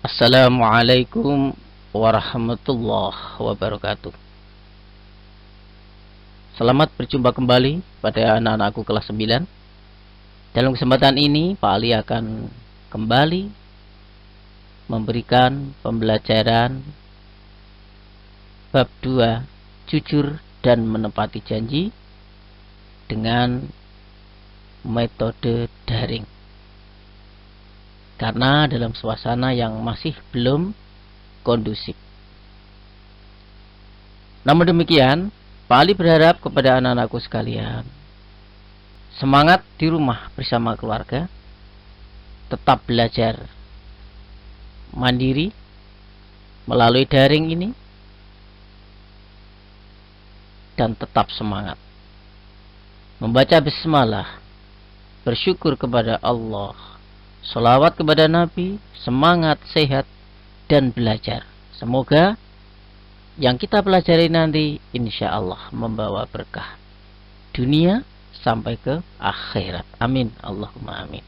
Assalamualaikum warahmatullahi wabarakatuh. Selamat berjumpa kembali pada anak-anakku kelas 9. Dalam kesempatan ini Pak Ali akan kembali memberikan pembelajaran bab 2, jujur dan menepati janji dengan metode daring. Karena dalam suasana yang masih belum kondusif. Namun demikian, Pak Ali berharap kepada anak-anakku sekalian, semangat di rumah bersama keluarga, tetap belajar mandiri melalui daring ini, dan tetap semangat membaca bismillah, bersyukur kepada Allah, sholawat kepada Nabi, semangat, sehat, dan belajar. Semoga yang kita pelajari nanti insya Allah membawa berkah dunia sampai ke akhirat. Amin. Allahumma amin.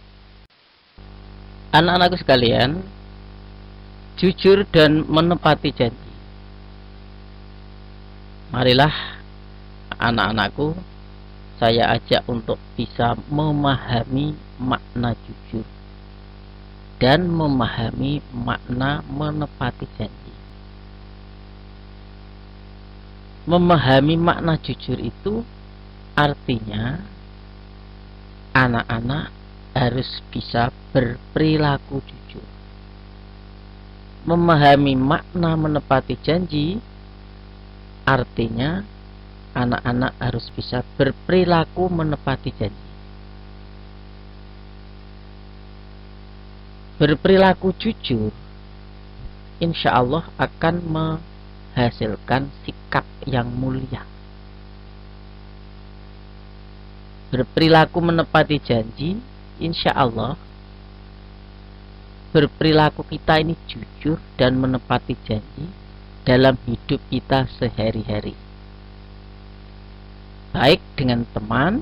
Anak-anakku sekalian, jujur dan menepati janji. Marilah anak-anakku, saya ajak untuk bisa memahami makna jujur dan memahami makna menepati janji. Memahami makna jujur itu artinya anak-anak harus bisa berperilaku jujur. Memahami makna menepati janji artinya anak-anak harus bisa berperilaku menepati janji. Berperilaku jujur insya Allah akan menghasilkan sikap yang mulia. Berperilaku menepati janji insya Allah berperilaku kita ini jujur dan menepati janji dalam hidup kita sehari-hari, baik dengan teman,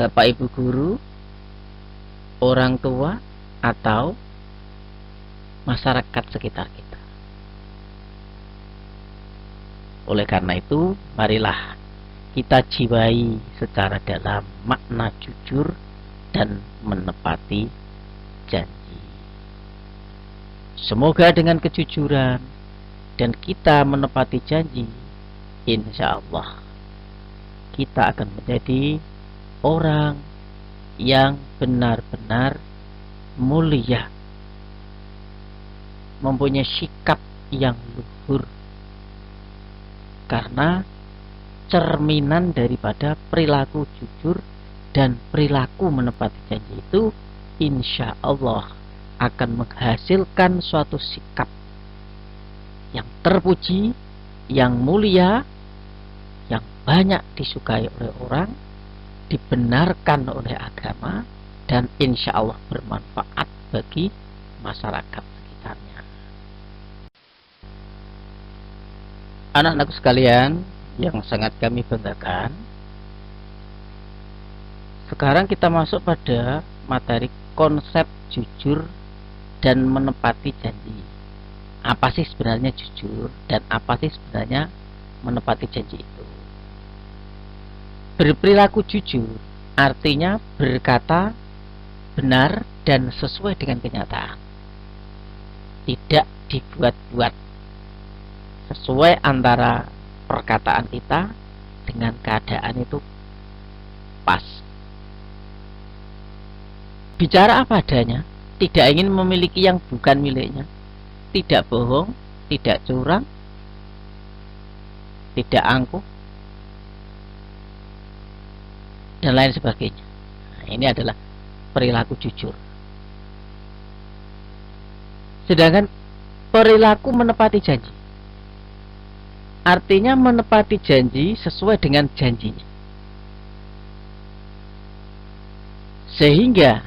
bapak ibu guru, orang tua, atau masyarakat sekitar kita. Oleh karena itu, marilah kita jiwai secara dalam makna jujur dan menepati janji. Semoga dengan kejujuran dan kita menepati janji, insya Allah kita akan menjadi orang yang benar-benar mulia, mempunyai sikap yang luhur, karena cerminan daripada perilaku jujur dan perilaku menepati janji itu insya Allah akan menghasilkan suatu sikap yang terpuji, yang mulia, yang banyak disukai oleh orang, dibenarkan oleh agama, dan insya Allah bermanfaat bagi masyarakat sekitarnya. Anak-anakku sekalian yang sangat kami banggakan, sekarang kita masuk pada materi konsep jujur dan menepati janji. Apa sih sebenarnya jujur dan apa sih sebenarnya menepati janji itu? Berperilaku jujur artinya berkata benar dan sesuai dengan kenyataan, tidak dibuat-buat, sesuai antara perkataan kita dengan keadaan itu pas. Bicara apa adanya, tidak ingin memiliki yang bukan miliknya, tidak bohong, tidak curang, tidak angkuh, dan lain sebagainya. Nah, ini adalah perilaku jujur. Sedangkan perilaku menepati janji artinya menepati janji sesuai dengan janjinya, sehingga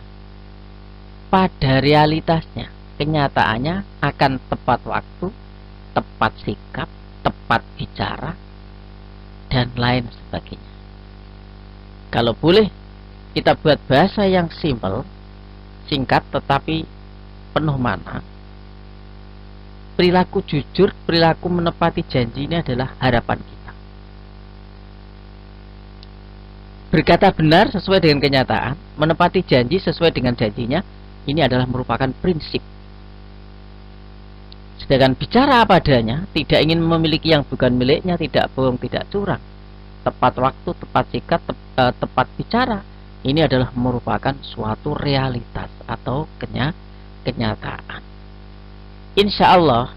pada realitasnya, kenyataannya akan tepat waktu, tepat sikap, tepat bicara, dan lain sebagainya. Kalau boleh kita buat bahasa yang simpel, singkat, tetapi penuh mana, perilaku jujur, perilaku menepati janji ini adalah harapan kita. Berkata benar sesuai dengan kenyataan, menepati janji sesuai dengan janjinya, ini adalah merupakan prinsip. Sedangkan bicara apa adanya, tidak ingin memiliki yang bukan miliknya, tidak bohong, tidak curang, tepat waktu, tepat sikap, tepat bicara, ini adalah merupakan suatu realitas atau kenyataan. Insya Allah,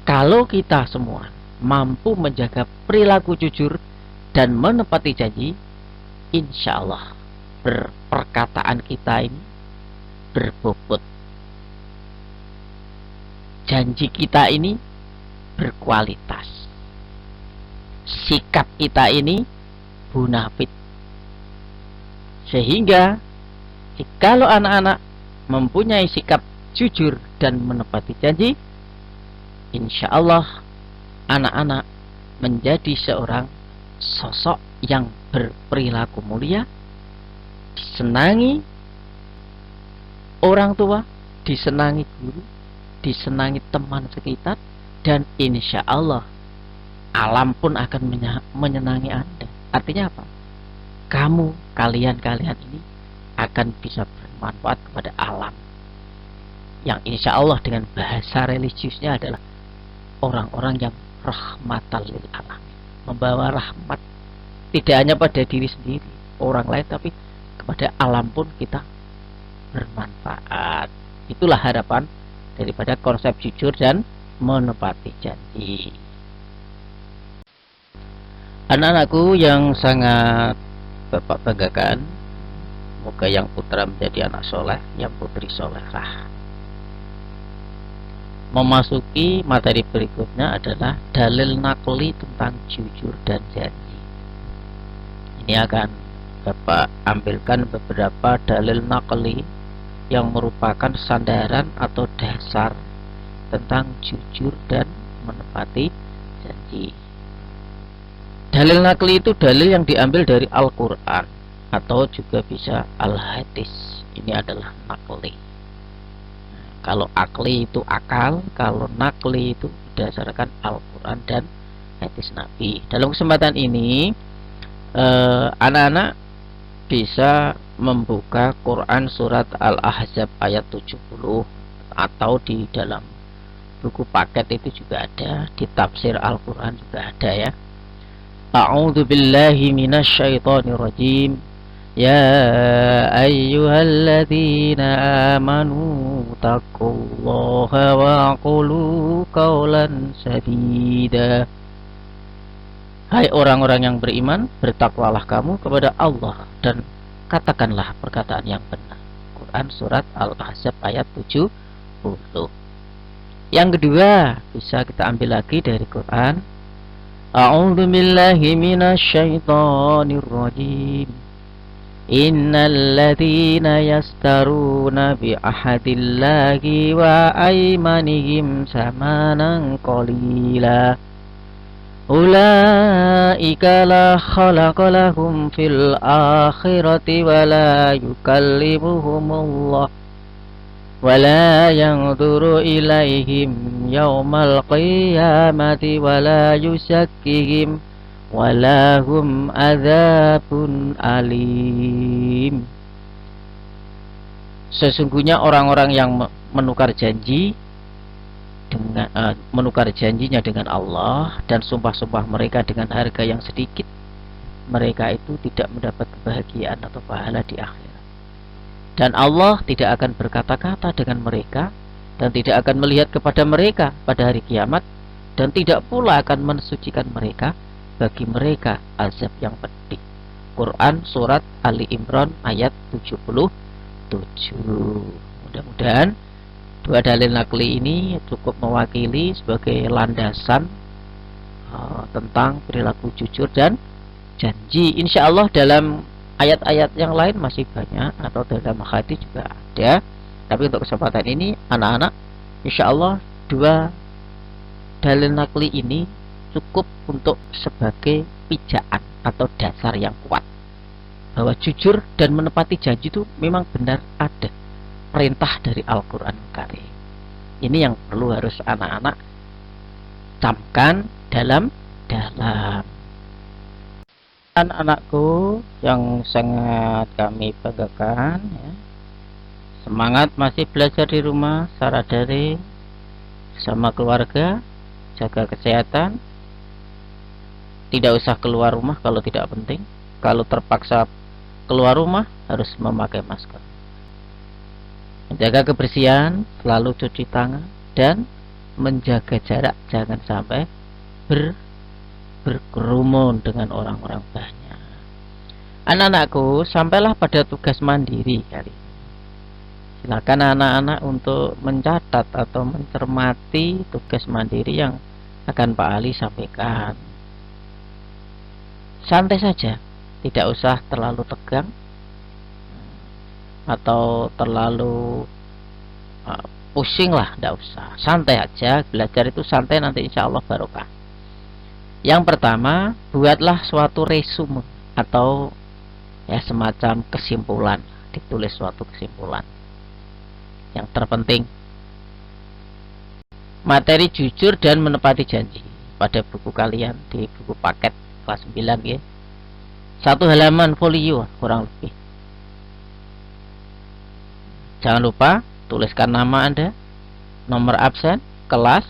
kalau kita semua mampu menjaga perilaku jujur dan menepati janji, insya Allah perkataan kita ini berbobot, janji kita ini berkualitas, sikap kita ini bonafit. Sehingga jikalau anak-anak mempunyai sikap jujur dan menepati janji, insya Allah anak-anak menjadi seorang sosok yang berperilaku mulia, disenangi orang tua, disenangi guru, disenangi teman sekitar, dan insya Allah alam pun akan menyenangi Anda. Artinya apa? Kalian ini akan bisa bermanfaat kepada alam, yang insya Allah dengan bahasa religiusnya adalah orang-orang yang rahmatan lil alamin, membawa rahmat tidak hanya pada diri sendiri, orang lain, tapi kepada alam pun kita bermanfaat. Itulah harapan daripada konsep jujur dan menepati janji. Anak-anakku yang sangat Bapak banggakan, semoga yang putra menjadi anak soleh, yang putri solehah. Memasuki materi berikutnya adalah dalil nakli tentang jujur dan janji. Ini akan Bapak ambilkan beberapa dalil nakli yang merupakan sandaran atau dasar tentang jujur dan menepati janji. Dalil nakli itu dalil yang diambil dari Al-Quran atau juga bisa Al-Hadis. Ini adalah nakli. Kalau akli itu akal, kalau nakli itu berdasarkan Al-Quran dan hadis Nabi. Dalam kesempatan ini anak-anak bisa membuka Quran surat Al-Ahzab ayat 70, atau di dalam buku paket itu juga ada, di tafsir Al-Quran juga ada ya. A'udzu billahi minasyaitonir rajim. Ya ayyuhalladzina amanu taqullaha wa qulu qawlan sadida. Hai orang-orang yang beriman, bertakwalah kamu kepada Allah dan katakanlah perkataan yang benar. Quran surat Al-Ahzab ayat 70. Yang kedua bisa kita ambil lagi dari Quran. A'udzu billahi minasyaitonir rajim. Innal ladzina yastaruna bi ahadillahi wa aymanihim samanan qalila ulaika la khalaqa lahum fil akhirati wa la yukallimuhumullah wa la yanzuru ilaihim yaumal qiyamati wa la yuzakkihim wa lahum adzabun alim. Sesungguhnya orang-orang yang menukar janji dengan menukar janjinya dengan Allah dan sumpah-sumpah mereka dengan harga yang sedikit, mereka itu tidak mendapat kebahagiaan atau pahala di akhirat. Dan Allah tidak akan berkata-kata dengan mereka dan tidak akan melihat kepada mereka pada hari kiamat, dan tidak pula akan mensucikan mereka, bagi mereka azab yang pedih. Quran surat Ali Imran ayat 77. Mudah-mudahan dua dalil nakli ini cukup mewakili sebagai landasan tentang perilaku jujur dan janji. Insya Allah dalam ayat-ayat yang lain masih banyak, atau dalam hadis juga ada. Tapi untuk kesempatan ini anak-anak, insya Allah dua dalil nakli ini cukup untuk sebagai pijaan atau dasar yang kuat bahwa jujur dan menepati janji itu memang benar ada. perintah dari Al-Quran Karim. Ini yang perlu harus anak-anak camkan dalam anak-anakku yang sangat kami banggakan ya. Semangat masih belajar di rumah secara daring sama keluarga, jaga kesehatan, tidak usah keluar rumah kalau tidak penting. Kalau terpaksa keluar rumah harus memakai masker, menjaga kebersihan, selalu cuci tangan, dan menjaga jarak, jangan sampai berkerumun dengan orang-orang banyak. Anak-anakku, sampailah pada tugas mandiri kali ini. Silakan anak-anak untuk mencatat atau mencermati tugas mandiri yang akan Pak Ali sampaikan. Santai saja, tidak usah terlalu tegang atau terlalu pusing lah, tidak usah. Santai aja, belajar itu santai, nanti insya Allah barokah. Yang pertama, buatlah suatu resume atau ya semacam kesimpulan, ditulis suatu kesimpulan. Yang terpenting, materi jujur dan menepati janji pada buku kalian di buku paket kelas 9 ya. 1 halaman folio kurang lebih. Jangan lupa tuliskan nama Anda, nomor absen, kelas,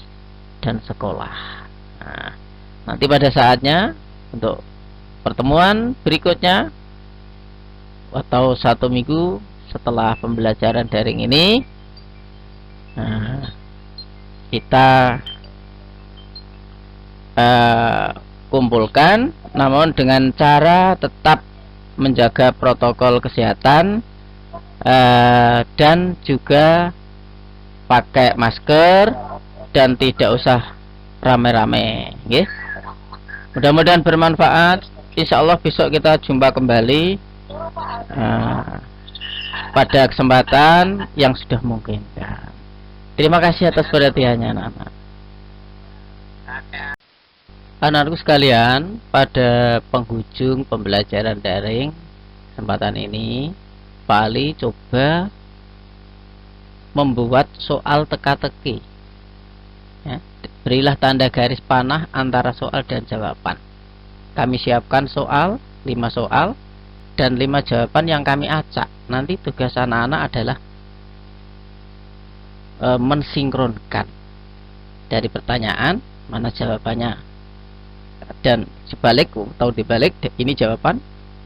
dan sekolah. Nah, nanti pada saatnya untuk pertemuan berikutnya atau 1 minggu setelah pembelajaran daring ini, kita kumpulkan, namun dengan cara tetap menjaga protokol kesehatan dan juga pakai masker dan tidak usah rame-rame. Mudah-mudahan bermanfaat. Insya Allah besok kita jumpa kembali pada kesempatan yang sudah memungkinkan. Terima kasih atas perhatiannya anak-anak. Anak-anakku sekalian, pada penghujung pembelajaran daring kesempatan ini, Pak Ali coba membuat soal teka-teki ya. Berilah tanda garis panah antara soal dan jawaban. Kami siapkan soal, 5 soal dan 5 jawaban yang kami acak. Nanti tugas anak-anak adalah mensinkronkan dari pertanyaan mana jawabannya, dan sebalik atau dibalik ini jawaban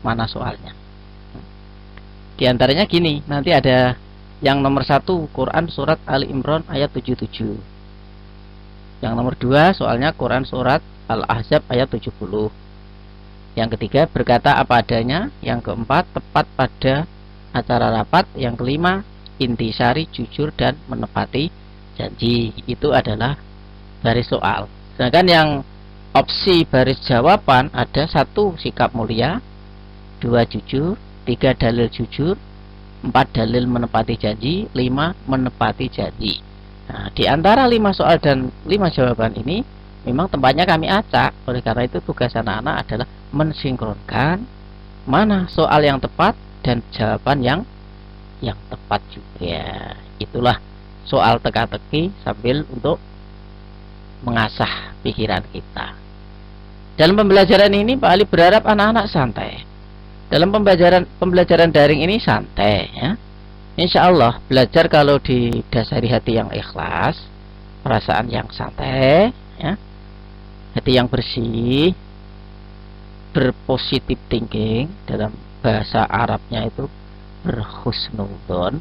mana soalnya. Di antaranya gini, nanti ada yang nomor 1 Quran surat Ali Imran ayat 77. Yang nomor 2 soalnya Quran surat Al-Ahzab ayat 70. Yang ketiga berkata apa adanya. Yang keempat tepat pada acara rapat. Yang kelima intisari, jujur dan menepati janji. Itu adalah baris soal. Sedangkan yang opsi baris jawaban ada 1 sikap mulia, 2 jujur, 3 dalil jujur, 4 dalil menepati janji, 5 menepati janji. Nah, di antara 5 soal dan 5 jawaban ini memang tempatnya kami acak. Oleh karena itu tugas anak-anak adalah mensinkronkan mana soal yang tepat dan jawaban yang tepat juga. Itulah soal teka-teki sambil untuk mengasah pikiran kita. Dalam pembelajaran ini Pak Ali berharap anak-anak santai. Dalam pembelajaran daring ini santai ya. Insya Allah belajar kalau didasari hati yang ikhlas, perasaan yang santai ya, hati yang bersih, berpositif thinking, dalam bahasa Arabnya itu berhusnudon.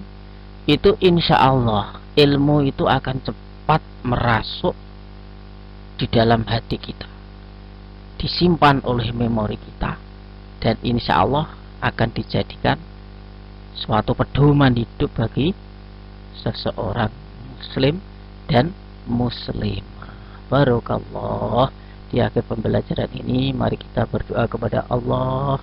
Itu insya Allah ilmu itu akan cepat merasuk di dalam hati kita, disimpan oleh memori kita, dan insya Allah akan dijadikan suatu pedoman hidup bagi seseorang muslim dan muslimah. Barakallah. Di akhir pembelajaran ini mari kita berdoa kepada Allah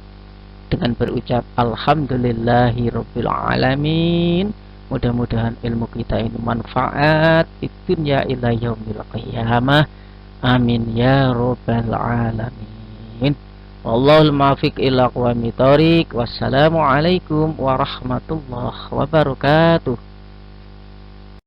dengan berucap alhamdulillahirabbil alamin. Mudah-mudahan ilmu kita ini manfaat di dunya ila yaumil qiyamah. Amin ya rabbal alamin. Wallahul muwaffiq ila aqwamit thoriq. Wassalamualaikum warahmatullahi wabarakatuh.